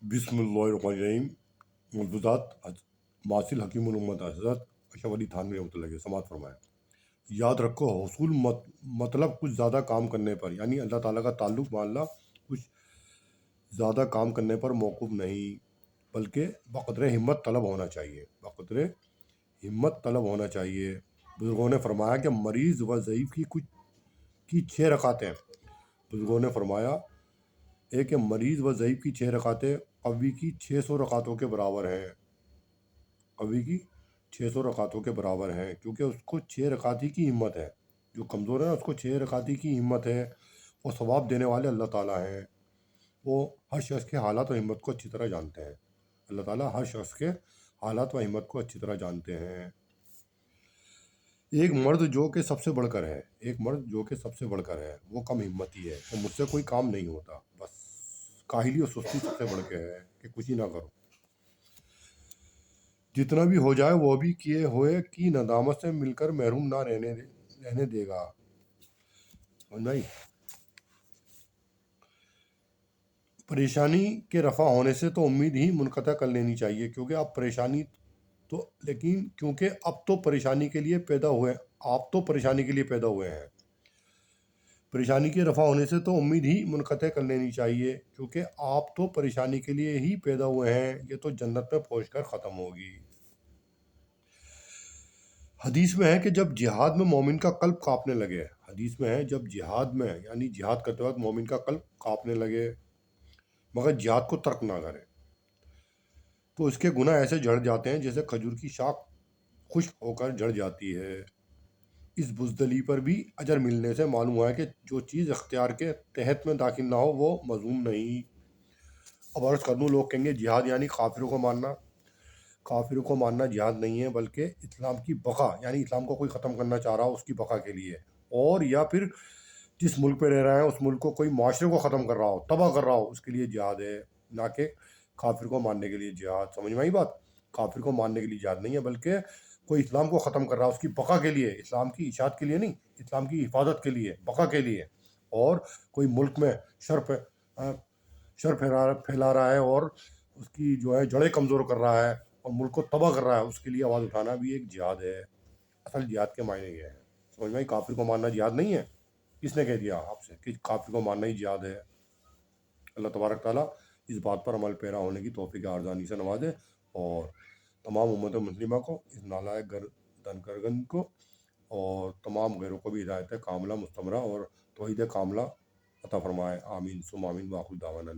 बिस्मिल्लाहिर्रहमानिर्रहीम। मलफूज़ात मासिल हकीमुल उम्मत हज़रत अशरफ अली थानवी रहमतुल्लाह अलैह समाअत फरमाया। याद रखो, हसूल मतलब कुछ ज़्यादा काम करने पर, यानी अल्लाह ताला का ताल्लुक़ मानना कुछ ज़्यादा काम करने पर मौकूफ़ नहीं, बल्कि बक़द्रे हिम्मत तलब होना चाहिए। बक़द्रे हिम्मत तलब होना चाहिए। बुज़ुर्गों ने फरमाया कि मरीज़ व ज़ईफ़ की 6 रकातें, बुज़ुर्गों ने फरमाया कि मरीज़ व ज़ईफ़ की 6 रकातें कवी की 600 रकातों के बराबर हैं। कवी की 600 रकातों के बराबर हैं, क्योंकि उसको 6 रकाती की हिम्मत है। जो कमज़ोर है ना, उसको 6 रकाती की हिम्मत है। वो सवाब देने वाले अल्लाह ताला हैं। वो हर शख्स के हालात व हिम्मत को अच्छी तरह जानते हैं। अल्लाह ताला हर शख्स के हालात व हिम्मत को अच्छी तरह जानते हैं। एक मर्द जो कि सबसे बढ़कर है, एक मर्द जो कि सबसे बढ़कर है, वो कम हिम्मती है कि मुझसे कोई काम नहीं होता। बस काहिली और सुस्ती सबसे बढ़ के है कि कुछ ही ना करो। जितना भी हो जाए वो भी किए हुए की नदामत से मिलकर महरूम ना रहने देगा। नहीं, परेशानी के रफ़ा होने से तो उम्मीद ही मुनक़ता कर लेनी चाहिए, क्योंकि अब परेशानी तो लेकिन क्योंकि अब तो परेशानी के लिए पैदा हुए आप तो परेशानी के लिए पैदा हुए हैं। परेशानी के रफ़ा होने से तो उम्मीद ही मुनक़ता कर लेनी चाहिए, क्योंकि आप तो परेशानी के लिए ही पैदा हुए हैं। ये तो जन्नत में पहुँच कर ख़त्म होगी। हदीस में है कि जब जिहाद में मोमिन का कल्ब काँपने लगे, हदीस में है जब जिहाद में यानी जिहाद करते वक्त मोमिन का कल्ब काँपने लगे मगर जिहाद को तर्क ना करे, तो इसके गुनाह ऐसे झड़ जाते हैं जैसे खजूर की शाख खुश्क होकर झड़ जाती है। इस बुज़दली पर भी अजर मिलने से मालूम हुआ है कि जो चीज़ इख्तियार के तहत में दाखिल ना हो वो मज़मूम नहीं। अब अर्ज़ कर दूँ, लोग कहेंगे जिहाद यानी काफिरों को मारना। काफिरों को मारना जिहाद नहीं है, बल्कि इस्लाम की बका, यानी इस्लाम को कोई ख़त्म करना चाह रहा हो उसकी बका के लिए, और या फिर जिस मुल्क पे रह रहा है उस मुल्क को कोई माशरे को ख़त्म कर रहा हो, तबाह कर रहा हो, उसके लिए जिहाद है, ना कि काफिर को मारने के लिए जिहाद। समझ में आई बात? काफिर को मारने के लिए जिहाद नहीं है, बल्कि कोई इस्लाम को ख़त्म कर रहा है उसकी बका के लिए, इस्लाम की इशाअत के लिए नहीं, इस्लाम की हिफाजत के लिए, बका के लिए। और कोई मुल्क में शर फैला रहा है और उसकी जो है जड़ें कमज़ोर कर रहा है और मुल्क को तबाह कर रहा है, उसके लिए आवाज़ उठाना भी एक जिहाद है। असल जिहाद के मायने ये है। समझ में आई? काफिर को मारना जिहाद नहीं है। किसने कह दिया आपसे कि काफिर को मारना ही जिहाद है? अल्लाह तबारक ताला इस बात पर अमल पैरा होने की तौफीक आर्ज़ानी से नवाजे और तमाम उम्मत मुस्लिमा को, इस नालायक दनकरगन को और तमाम गैरों को भी हिदायत कामिला मुस्तमरा और तौहीद कामिला अता फरमाए। आमीन सुम्मा आमीन। व आखिर दावाना।